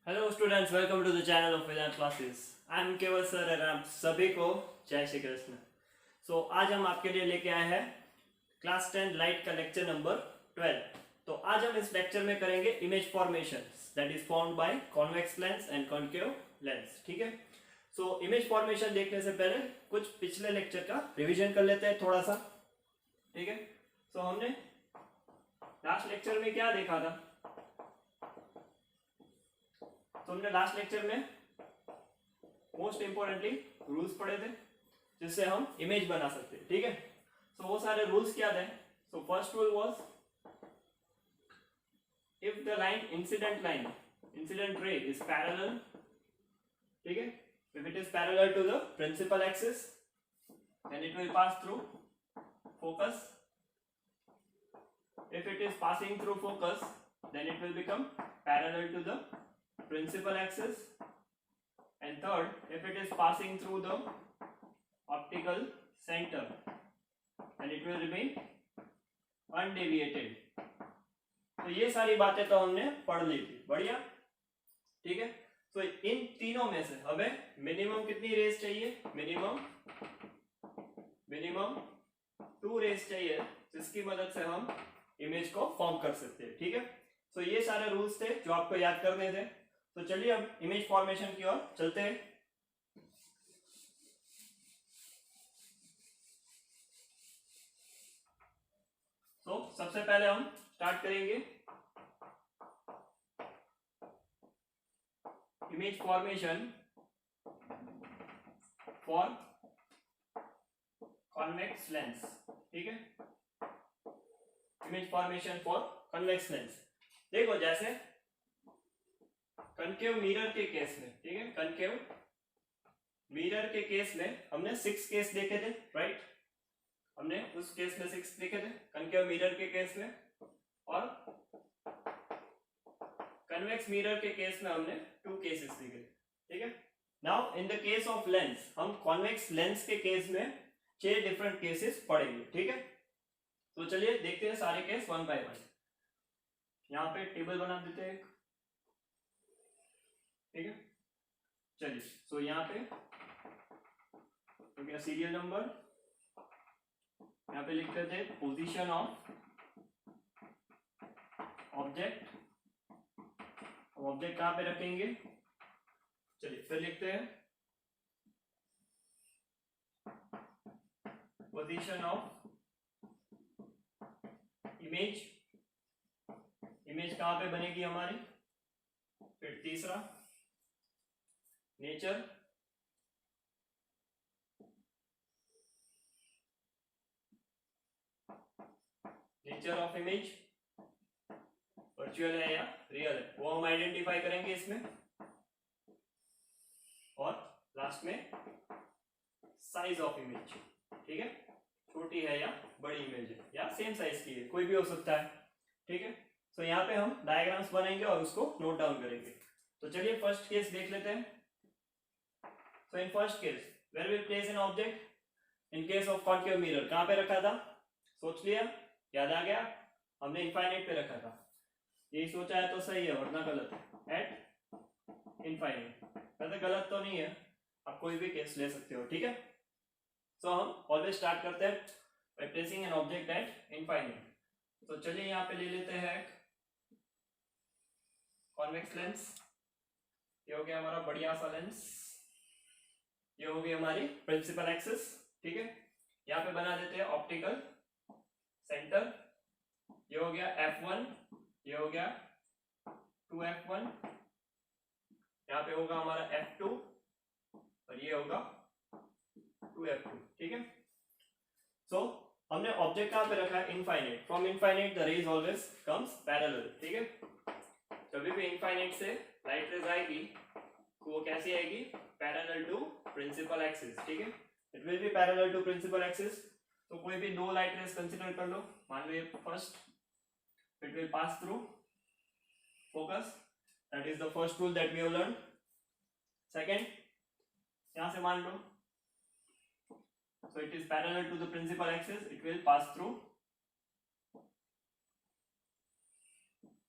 Hello students, welcome to the channel of Vedant classes. I am Keval sir और आप सभी को जय श्री कृष्ण। सो आज हम आपके लिए लेके आए हैं क्लास 10 लाइट का लेक्चर नंबर 12। तो आज हम इस लेक्चर में करेंगे image formation that is formed by convex lens and concave lens. ठीक है। सो इमेज फॉर्मेशन देखने से पहले कुछ पिछले लेक्चर का रिविजन कर लेते हैं थोड़ा सा। ठीक है। सो हमने लास्ट लेक्चर में क्या देखा था? तो हमने लास्ट लेक्चर में मोस्ट इंपोर्टेंटली रूल्स पढ़े थे जिससे हम इमेज बना सकते हैं। ठीक है। सो वो सारे रूल्स क्या थे? So first rule was if the incident ray is parallel, ठीक है, if it is parallel to the principal axis then it will pass through focus. If it is passing through focus then it will become parallel to the principal axis. And third, if it is passing through the optical center then it will remain undeviated. तो ये सारी बातें तो हमने पढ़ ली थी। बढ़िया। ठीक है। तो इन तीनों में से हमें मिनिमम कितनी रेस चाहिए? मिनिमम 2 रेस चाहिए जिसकी मदद से हम इमेज को फॉर्म कर सकते हैं। ठीक है। तो ये सारे रूल्स थे जो आपको याद करने थे। तो चलिए अब इमेज फॉर्मेशन की ओर चलते हैं। तो सबसे पहले हम स्टार्ट करेंगे image formation for convex lens. ठीक है। Image formation for convex lens. देखो, जैसे कनकेव मिरर के केस में, ठीक है, कनकेव मिरर के केस में हमने 6 केस देखे थे, राइट? हमने उस केस में 6 देखे थे कनकेव मिरर के केस में, और कन्वेक्स मिरर के केस में हमने 2 केसेस देखे थे। ठीक है। Now in the case of lens, हम कॉन्वेक्स लेंस के केस में 6 डिफरेंट केसेस पढ़ेंगे। ठीक है। तो चलिए देखते हैं सारे केस वन बाय वन। यहाँ पे टेबल बना देते हैं। ठीक है। चलिए, सो यहाँ पे तो क्या सीरियल नंबर, यहाँ पे लिखते थे पोजीशन ऑफ ऑब्जेक्ट। ऑब्जेक्ट कहाँ पे रखेंगे? चलिए फिर लिखते हैं पोजीशन ऑफ इमेज। इमेज कहाँ पे बनेगी हमारी? फिर तीसरा nature. Nature of image virtual है या रियल है वो हम आइडेंटिफाई करेंगे इसमें। और लास्ट में साइज ऑफ इमेज। ठीक है। छोटी है या बड़ी इमेज है या सेम साइज की है, कोई भी हो सकता है। ठीक है। तो यहाँ पे हम डायग्राम्स बनाएंगे और उसको नोट डाउन करेंगे। तो चलिए फर्स्ट केस देख लेते हैं। So in first case, where we place an object? In case of concave mirror, कहाँ पे रखा था? सोच लिया? याद आ गया? हमने इनफाइनाइट पे रखा था। यही सोचा है तो सही है, वरना गलत है। एट इनफाइनाइट, वैसे गलत तो नहीं है, आप कोई भी केस ले सकते हो। ठीक है। सो हम ऑलवेज स्टार्ट करते हैं by placing an object at infinite। तो चलिए यहाँ पे ले लेते हैं कॉन्वेक्स लेंस। ये हो गया हमारा बढ़िया सा लेंस। ये होगी हमारी प्रिंसिपल एक्सिस। ठीक है। यहाँ पे बना देते हैं ऑप्टिकल सेंटर। ये हो गया F1, ये हो गया 2F1, यहाँ पे होगा हमारा F2 और ये होगा 2F2। ठीक है। सो हमने ऑब्जेक्ट कहाँ पे रखा है? Infinite. From infinite the rays always comes parallel. ठीक है। कभी भी इनफाइनाइट से लाइट रेज आएगी तो वो कैसी आएगी? Parallel to principal axis. ठीक है। It will be parallel to principal axis. तो कोई भी 2 लाइट रेज कंसीडर कर लो। मान लो first, it will pass through focus, that is the first rule that we have learn. Second, यहां से मान लो, so it is parallel to the principal axis, it will pass through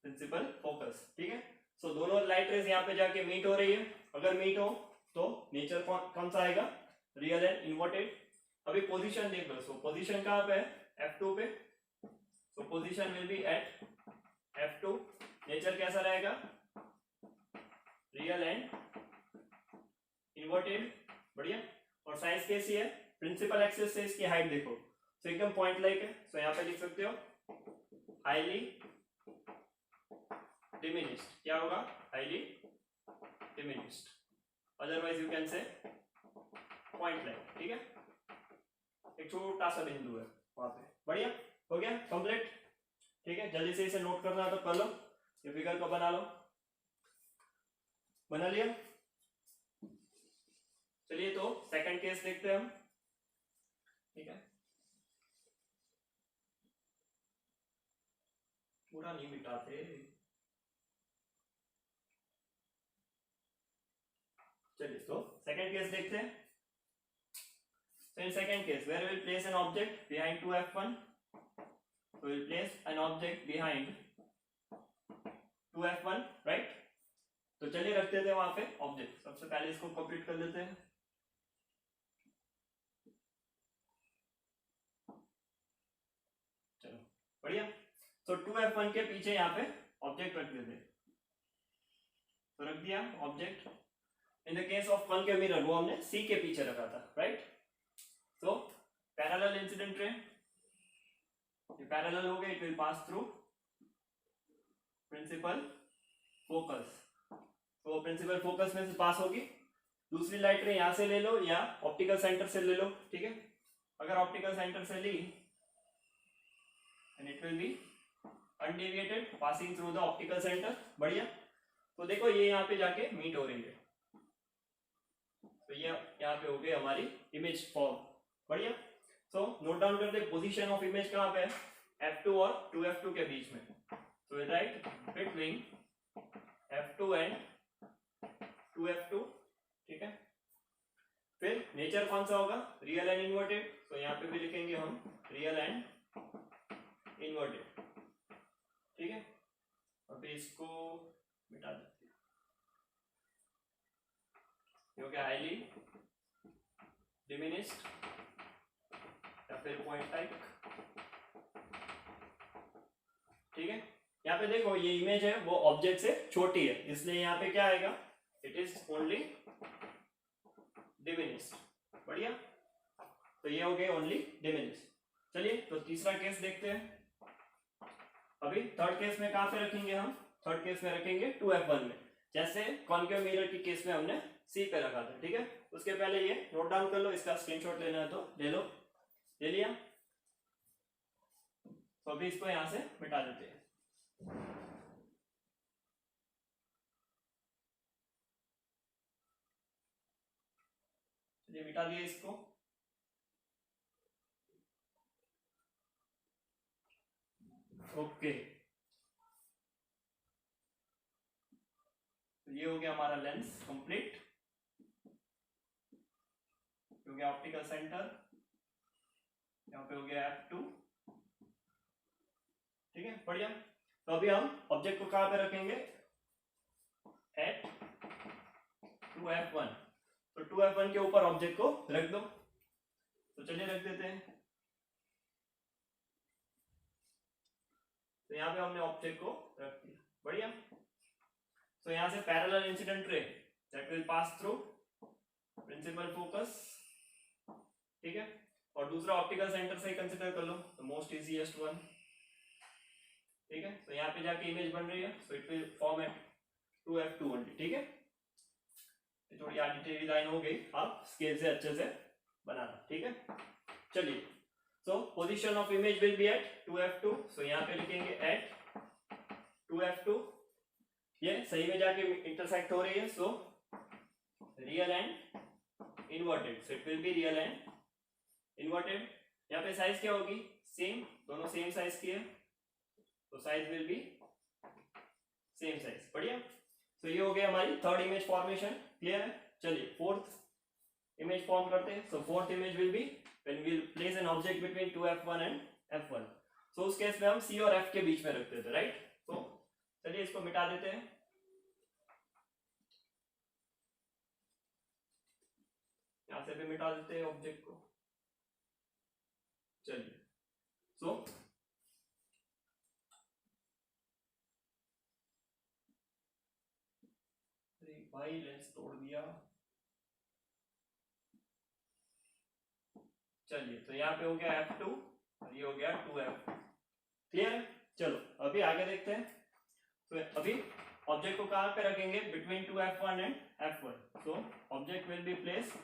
principal focus. ठीक है। सो दोनों लाइट रेज यहाँ पे जाके मीट हो रही है, अगर मीट हो तो नेचर कौन सा आएगा, रियल एंड इन्वर्टेड। अभी पोजीशन देख लो, सो पोजीशन कहाँ पे है, F2 पे, so position will be at F2, nature कैसा रहेगा, रियल एंड इन्वर्टेड, बढ़िया। और साइज कैसी है, प्रिंसिपल एक्सिस से इसकी हाइट देखो, तो एकदम पॉइंट लाइक है, सो यहाँ पे लिख सकते हो हाईली डिमिनिश्ड, क्या होगा, highly diminished, otherwise you can से पॉइंट लाइक, ठीक है, एक छोटा सा बिंदु है वहां पे, बढ़िया, हो गया कंप्लीट, ठीक है। जल्दी से इसे नोट करना है तो कर लो, ये फिगर को बना लो, बना लिया। चलिए तो सेकंड केस देखते हैं हम, ठीक है, पूरा नहीं मिटाते, चलिए तो सेकंड केस देखते हैं। So in second case, where we will place an object behind 2f1, so we will place an object behind 2f1, right? तो चलिए रखते थे वहां पे ऑब्जेक्ट, सबसे पहले इसको कंप्लीट कर लेते हैं। चलो बढ़िया, तो 2f1 के पीछे यहाँ पे ऑब्जेक्ट रख देते, तो रख दिया object. In the case of कॉन के मिरर वो हमने सी के पीछे रखा था, राइट। तो पैरेलल इंसिडेंट रे, ये पैरेलल हो गए, it will pass through principal focus, तो प्रिंसिपल फोकस में से पास होगी। दूसरी लाइट रे यहां से ले लो या ऑप्टिकल सेंटर से ले लो, ठीक है। अगर ऑप्टिकल सेंटर से ली and it will be undeviated passing through the optical centre, बढ़िया। तो देखो ये यहाँ पे जाके मीट हो रही है, तो ये यहाँ पे हो गई हमारी इमेज फॉर्म, बढ़िया। सो नोट डाउन करते हैं पोजीशन ऑफ इमेज कहाँ पे है, F2 और 2F2 के बीच में, तो will write between F2 and 2F2, ठीक है। फिर नेचर कौन सा होगा, रियल एंड इन्वर्टेड, तो यहाँ पे भी लिखेंगे हम रियल एंड इन्वर्टेड, ठीक है। अभी इसको मिटा देते हैं, ये हो गया हाईली डिमिनिश्ड या फिर पॉइंट टाइप, ठीक है। यहाँ पे देखो ये इमेज है वो ऑब्जेक्ट से छोटी है, इसलिए यहाँ पे क्या आएगा, इट इज ओनली डिमिनिश्ड, बढ़िया। तो ये हो गए ओनली डिमिनिश्ड। चलिए तो तीसरा केस देखते हैं। अभी थर्ड केस में कहाँ पे रखेंगे हम, थर्ड केस में रखेंगे 2f1 में, जैसे कॉन्केव मिरर की केस में हमने सी पे रखा था, ठीक है। उसके पहले ये नोट डाउन कर लो, इसका स्क्रीनशॉट लेना है तो ले लो, ले लिया। तो अभी इसको यहां से मिटा देते हैं, चलिए मिटा दिया इसको। ओके, तो ये हो गया हमारा लेंस कंप्लीट, हो गया ऑप्टिकल सेंटर, यहाँ पे हो गया F2, ठीक है, बढ़िया। तो अभी हम ऑब्जेक्ट को कहां पे रखेंगे, एट 2f1, तो 2f1 के ऊपर ऑब्जेक्ट को रख दो, तो चलिए रख देते हैं। तो यहाँ पे हमने ऑब्जेक्ट को रख दिया, बढ़िया। तो यहाँ से parallel incident ray that will pass through principal focus, ठीक है। और दूसरा ऑप्टिकल सेंटर से कंसीडर कर लो, तो मोस्ट इजीएस्ट वन, ठीक है। तो यहाँ पे जाके इमेज बन रही है, so it will form at 2f2 only, ठीक है। ये थोड़ी आर्बिट्रेरी लाइन हो गई, आप स्केल से अच्छे से बनाना, ठीक है। चलिए, so position of image will be at 2f2, so यहाँ पे लिखेंगे एट 2f2, ये सही में जाके इंटरसेक्ट हो रही है, so real and inverted, so it will be real and inverted. यहाँ पे साइज क्या होगी, सेम, दोनों सेम साइज की है, तो size will be same size, बढ़िया। तो ये हो गया हमारी थर्ड इमेज फॉर्मेशन, क्लियर है। चलिए फोर्थ इमेज फॉर्म करते हैं। So fourth image will be when we will place an object between 2f1 and f1, so उस केस में हम c और f के बीच में रखते थे, राइट। तो चलिए इसको मिटा देते हैं, से भी मिटा देते हैं ऑब्जेक्ट को। चलिए सो भाई लेंस तोड़ दिया। चलिए तो यहाँ पे हो गया F2 और ये हो गया 2F। क्लियर है? चलो अभी आगे देखते हैं। तो अभी ऑब्जेक्ट को कहाँ पे रखेंगे? Between 2F1 and F1। So object will be place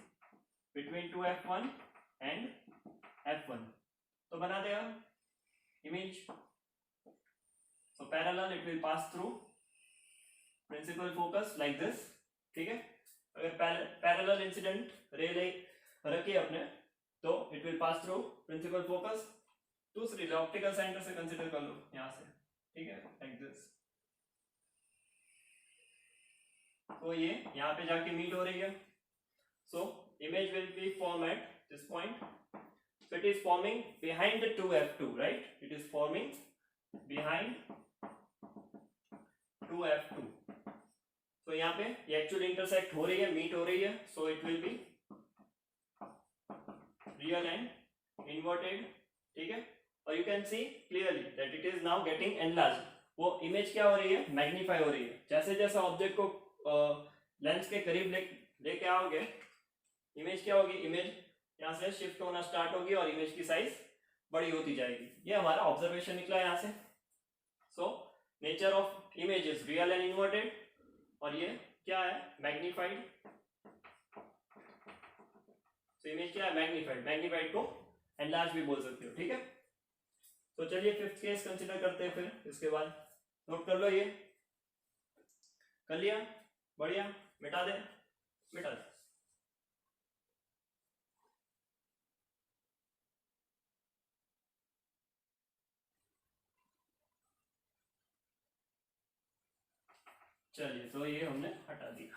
between 2F1 and F1। तो बना देगा image. So parallel it will pass through principal focus like this. ठीक है, अगर पैरेलल इंसिडेंट रे रखिए अपने तो it will pass through principal focus. दूसरी ऑप्टिकल सेंटर से कंसीडर कर लो यहां से। ठीक है, लाइक दिस। तो ये यहां पे जाके मीट हो रही है। So image will B form eight this point. So it is forming behind the 2F2, right? It is forming behind 2F2. So यहाँ पे ये एक्चुअली इंटरसेक्ट हो रही है, मीट हो रही है. So it will be real and inverted. ठीक है? और you can see clearly that it is now getting enlarged. वो इमेज क्या हो रही है? मैग्नीफाई हो रही है. जैसे जैसे ऑब्जेक्ट को लेंस के करीब लेके आओगे, इमेज क्या होगी? इमेज यहाँ से शिफ्ट होना स्टार्ट होगी और इमेज की साइज बड़ी होती जाएगी. ये हमारा ऑब्जर्वेशन निकला यहाँ से. सो nature of image is real and inverted और ये क्या है? मैग्नीफाइड. तो इमेज क्या है? मैग्नीफाइड. मैग्नीफाइड को एनलार्ज भी बोल सकते हो. ठीक है, तो चलिए फिफ्थ केस कंसीडर करते हैं. फिर इसके बाद नोट कर लो. ये कर लिया? बढ़िया. मिटा दे, मिटा दे. चलिए तो ये हमने हटा दिया.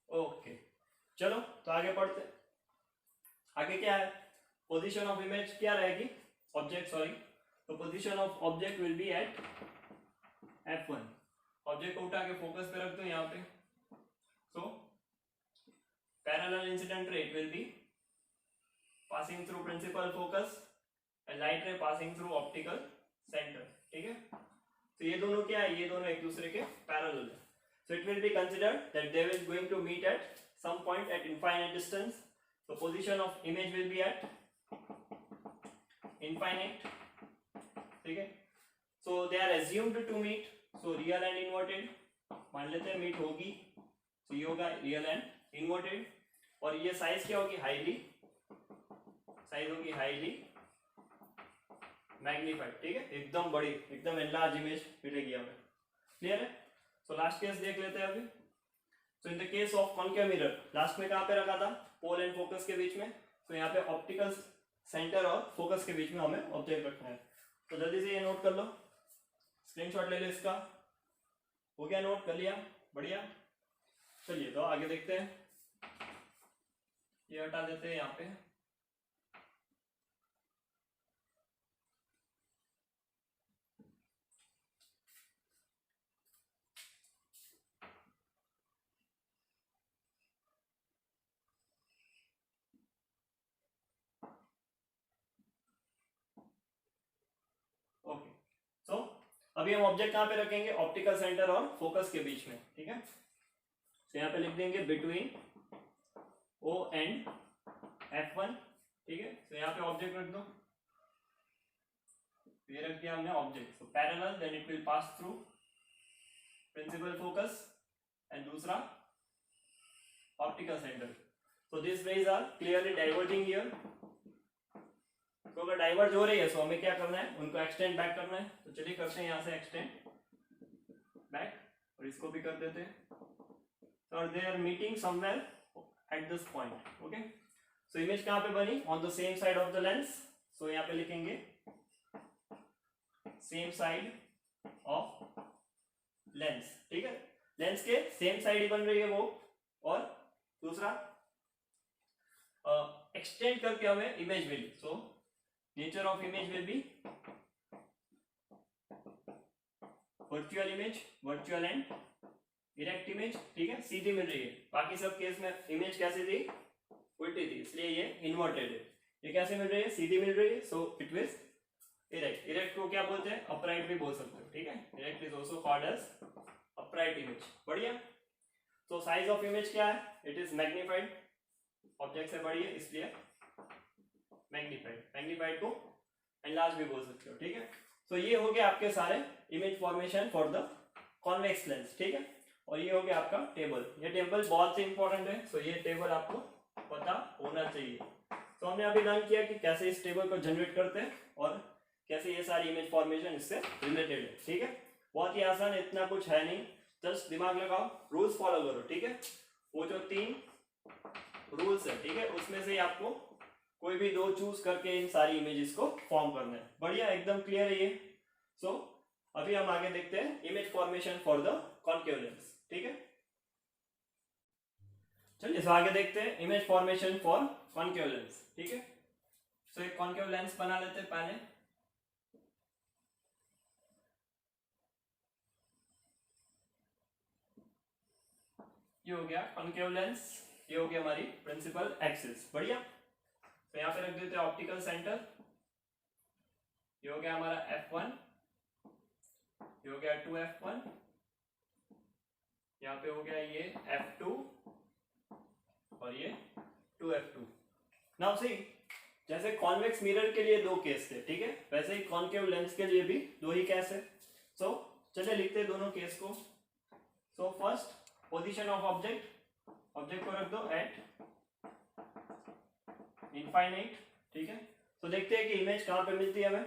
ओके, चलो तो आगे पढ़ते. आगे क्या है? पोजीशन ऑफ इमेज क्या रहेगी? Object, sorry. तो position of object will be at F1. Object को उठा के फोकस पे रख दो यहाँ पे. So parallel incident ray will be passing through principal focus and light ray passing through optical centre. ठीक है, तो ये दोनों क्या है? ये दोनों एक दूसरे के पैरेलल है. So it will be considered that they will going to meet at some point at infinite distance. So position of image will be at infinite. ठीक है, so they are assumed to meet. So real and inverted मान लेते हैं meet होगी. तो ये होगा real and inverted और ये साइज क्या होगी? हाईली साइज होगी, हाईली मैग्नीफाइड. ठीक है, एकदम बड़ी, एकदम एनलार्ज इमेज मिलेगी हमें. क्लियर है? तो लास्ट केस देख लेते हैं अभी. So in the case of concave mirror, last में कहाँ पे रखा था? पोल एंड फोकस के बीच में. तो यहाँ पे ऑप्टिकल सेंटर और फोकस के बीच में हमें ऑब्जेक्ट रखना है. तो जल्दी से ये नोट कर लो, स्क्रीनशॉट ले लो इसका. हो गया? नोट कर लिया? बढ़िया. चलिए तो आगे देखते हैं. ये हटा देते हैं यहाँ पे. ओके, सो अभी हम ऑब्जेक्ट कहाँ पे रखेंगे? ऑप्टिकल सेंटर और फोकस के बीच में. ठीक है, तो यहाँ पे लिख देंगे बिटवीन O एंड F1. ठीक है, तो यहाँ पे ऑब्जेक्ट रख दो. ये रख दिया हमने ऑब्जेक्ट. तो parallel then it will pass through principal focus and दूसरा optical centre. so these rays are clearly diverging here. तो अगर डाइवर्ज हो रही है तो हमें क्या करना है? उनको एक्सटेंड बैक करना है. तो चलिए करते हैं यहाँ से एक्सटेंड बैक और इसको भी कर देते हैं. और they are meeting somewhere at this point. Okay, so image कहाँ पे बनी? On the same side of the lens. सो यहाँ पे लिखेंगे सेम साइड ऑफ लेंस. ठीक है, लेंस के सेम साइड ही बन रही है वो. और दूसरा एक्सटेंड करके हमें इमेज मिली। So nature of image will be virtual image, virtual and erect image, ठीक है, सीधी मिल रही है। बाकी सब केस में इमेज कैसे थी, उल्टी थी, इसलिए ये इन्वर्टेड है। ये कैसे मिल रही है, सीधी मिल रही है, so it will erect. Erect को क्या बोलते हैं, अपराइट भी बोल सकते हो, ठीक है। Erect is also called as upright image. बढ़िया। तो साइज ऑफ इमेज क्या है, इट इज मैग्नीफाइड, ऑब्जेक्ट से बड़ी है इसलिए मैग्नीफाइड। मैग्नीफाइड को एनलार्ज भी बोल सकते हो, ठीक है। तो ये हो गया आपके सारे image formation for the convex lens, ठीक है। और ये हो गया आपका टेबल। ये टेबल बहुत ही इंपॉर्टेंट है, सो ये टेबल आपको पता होना चाहिए। तो हमने अभी लर्न किया कि कैसे इस टेबल को जनरेट करते हैं और कैसे ये सारी इमेज फॉर्मेशन इससे रिलेटेड है, ठीक है। बहुत ही आसान है, इतना कुछ है नहीं, जस्ट दिमाग लगाओ, रूल्स फॉलो करो, ठीक है। वो जो 3 रूल्स है, ठीक है, उसमें से आपको कोई भी 2 चूज करके इन सारी इमेजेस को फॉर्म करना है। बढ़िया, एकदम क्लियर है ये। सो अभी हम आगे देखते हैं image formation for the concave lens, ठीक है। चलिए इस आगे देखते हैं image formation for concave lens, ठीक है। सो एक कॉन्केव लेंस बना लेते हैं पहले। ये हो गया कॉन्केव लेंस, ये हो गया हमारी प्रिंसिपल एक्सिस। बढ़िया। तो यहाँ पे रख देते हैं ऑप्टिकल सेंटर। ये हो गया हमारा F1, ये हो गया 2F1, यहाँ पे हो गया ये F2 और ये 2F2। नाउ सी, जैसे कॉन्वेक्स मिरर के लिए 2 केस थे, ठीक है, वैसे ही कॉन्केव लेंस के लिए भी 2 ही केस है। सो चलिए लिखते हैं दोनों केस को। So first, position of object, object को रख दो एट इनफाइनाइट, ठीक है। तो देखते हैं कि इमेज कहां पे मिलती है हमें।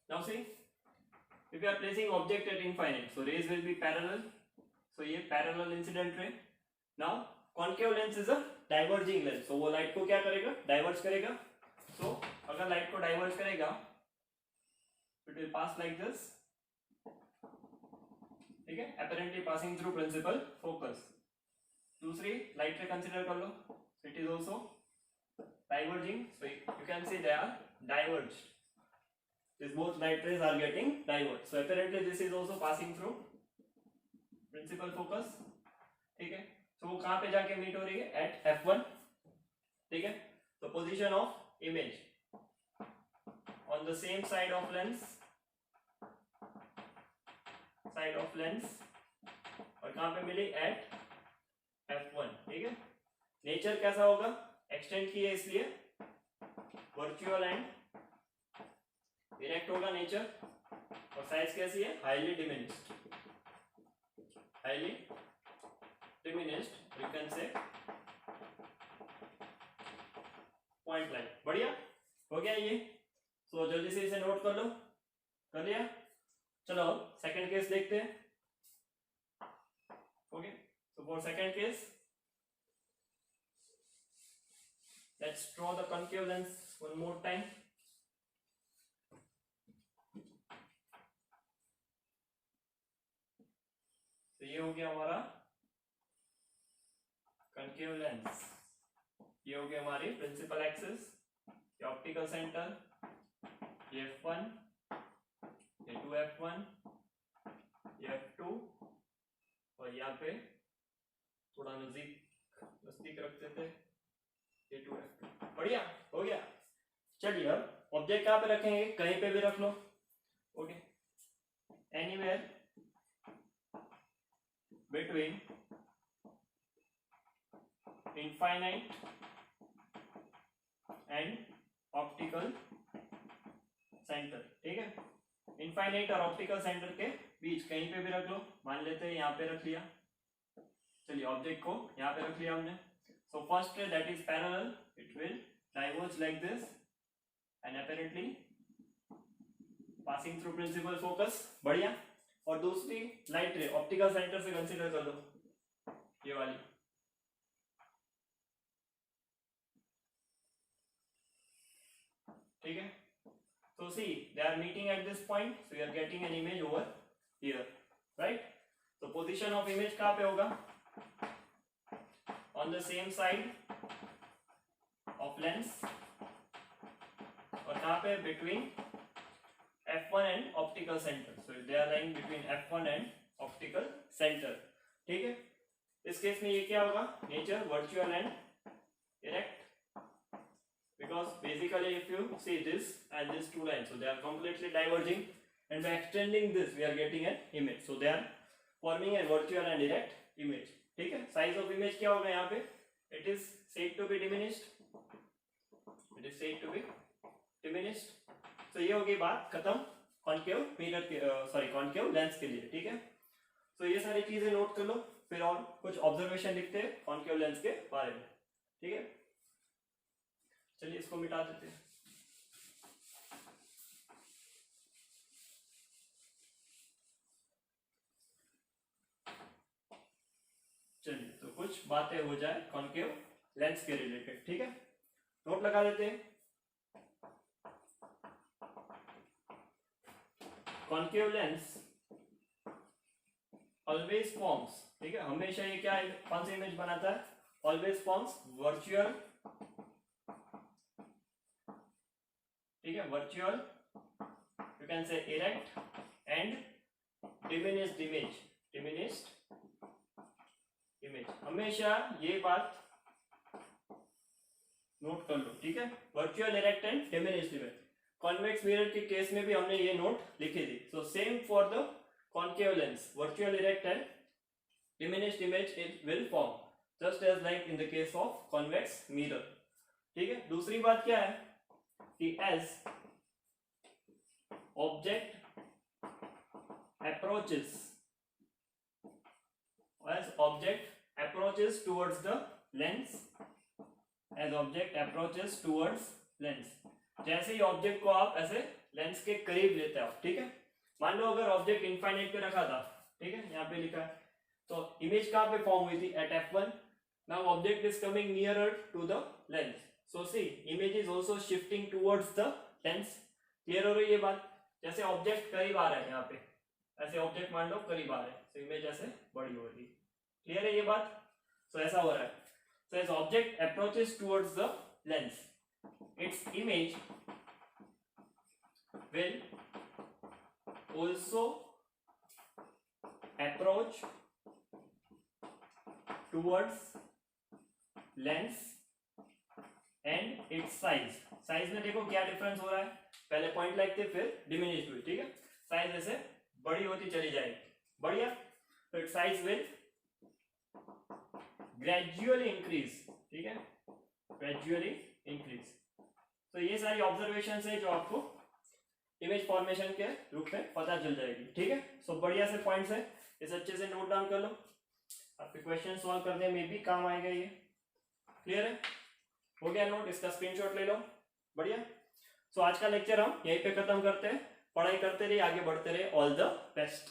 Now see, if you are placing object at infinite, so rays will be parallel, so ये parallel incident ray। now concave lens is a diverging lens, so वो लाइट को क्या करेगा, डाइवर्ज करेगा। so अगर लाइट को डाइवर्ज करेगा it will pass like this, ठीक है, apparently passing through principal focus। दूसरी लाइट रे कंसीडर कर लो, it is also diverging, so you can see they are diverged, these both light rays are getting diverged, so apparently this is also passing through principal focus, ठीक है। तो वो कहां पे जाके मीट हो रही है, at F1, ठीक है। तो position of image on the same side of lens, और कहां पे मिली, at F1, ठीक है। नेचर कैसा होगा, एक्सटेंड की है इसलिए वर्चुअल एंड इरेक्ट होगा नेचर, और साइज कैसी है, हाईली डिमिनिश्ड, यू कैन से पॉइंट लाइट। बढ़िया हो गया ये। सो जल्दी से इसे नोट कर लो, कर लिया। चलो सेकंड केस देखते हैं। Okay, so for second case let's draw the concave lens one more time. तो ये हो गया हमारा कॉन्केव लेंस, ये हो गया हमारी प्रिंसिपल एक्सिस, ये ऑप्टिकल सेंटर, ये F1, ये 2F1, ये F2, और यहाँ पे थोड़ा नजदीक रखते थे, ये 2F2। बढ़िया हो गया। चलिए अब ऑब्जेक्ट कहाँ पे रखेंगे, कहीं पे भी रख लो, okay, anywhere between infinite and optical center, ठीक है। इनफाइनाइट और ऑप्टिकल सेंटर के बीच कहीं पे भी रख लो, मान लेते हैं यहाँ पे रख लिया। चलिए ऑब्जेक्ट को यहाँ पे रख लिया हमने। So first ray that is parallel, it will diverge like this and apparently passing through principal focus। बढ़िया। और दूसरी लाइट रे ऑप्टिकल सेंटर से कंसीडर कर लो, ये वाली, ठीक है। So see, they are meeting at this point, so you are getting an image over here, right? So position of image कहाँ पे होगा, on the same side of lens, और कहाँ पे, between F1 and optical centre, so they are lying between F1 and optical centre, ठीक है। इस case में ये क्या होगा, nature virtual and erect, because basically if you see this and these two lines, so they are completely diverging, and by extending this we are getting an image, so they are forming a virtual and direct image, ठीक है। size of image क्या होगा यहाँ पे, it is said to be diminished, it is said to be diminished, so ये होगी बात खत्म कॉन्केव मिरर के सॉरी कॉन्केव लेंस के लिए, ठीक है। तो ये सारी चीजें नोट कर लो, फिर और कुछ ऑब्जर्वेशन लिखते हैं कॉन्केव लेंस के बारे में, ठीक है। चलिए इसको मिटा देते हैं। चलिए तो कुछ बातें हो जाए कॉन्केव लेंस के रिलेटेड, ठीक है, नोट लगा देते हैं। कॉन्केव लेंस ऑलवेज फॉर्म्स, ठीक है, हमेशा ये क्या कौन सी इमेज बनाता है, ऑलवेज फॉर्म्स वर्चुअल, ठीक है, virtual, you can say erect and diminished image, diminished image, हमेशा ये बात नोट कर लो, ठीक है, virtual, erect and diminished image. Convex mirror के केस में भी हमने ये नोट लिखी थी, so same for the concave lens, virtual, erect and diminished image it will form, just as like in the case of convex mirror, ठीक है। दूसरी बात क्या है कि as object approaches towards the lens, as object approaches towards lens, जैसे ही object को आप ऐसे लेंस के करीब लेते हो, ठीक है, मान लो अगर ऑब्जेक्ट इनफाइनाइट पे रखा था, ठीक है, यहाँ पे लिखा है, तो इमेज कहाँ पे फॉर्म हुई थी, at F1, now object is coming nearer to the lens, so see image is also shifting towards the lens, clear हो रही है बात, जैसे ऑब्जेक्ट करीब आ रहा है, यहाँ पे ऐसे ऑब्जेक्ट मान लो करीब आ रहा है, so इमेज ऐसे बड़ी हो रही है, क्लियर है ये बात, so ऐसा हो रहा है, so as object approaches towards the lens, its image will also approach towards lens and it's size, size में देखो क्या डिफरेंस हो रहा है, पहले पॉइंट लाइक थे फिर डिमिनिश हुई, ठीक है, साइज ऐसे बड़ी होती चली जाएगी, बढ़िया, तो it's size will gradually increase, ठीक है, ग्रेजुअली इंक्रीज। तो ये सारी ऑब्जर्वेशन है जो आपको इमेज फॉर्मेशन के रूप में पता चल जाएगी, ठीक है। सो बढ़िया से पॉइंट्स है, इस अच्छे से नोट डाउन कर लो, आपके क्वेश्चन सॉल्व करने में भी काम आएगा ये, क्लियर है, हो गया नोट, इसका स्क्रीनशॉट ले लो, बढ़िया। सो आज का लेक्चर हम यहीं पे खत्म करते हैं, पढ़ाई करते रहिए, आगे बढ़ते रहिए, ऑल द बेस्ट।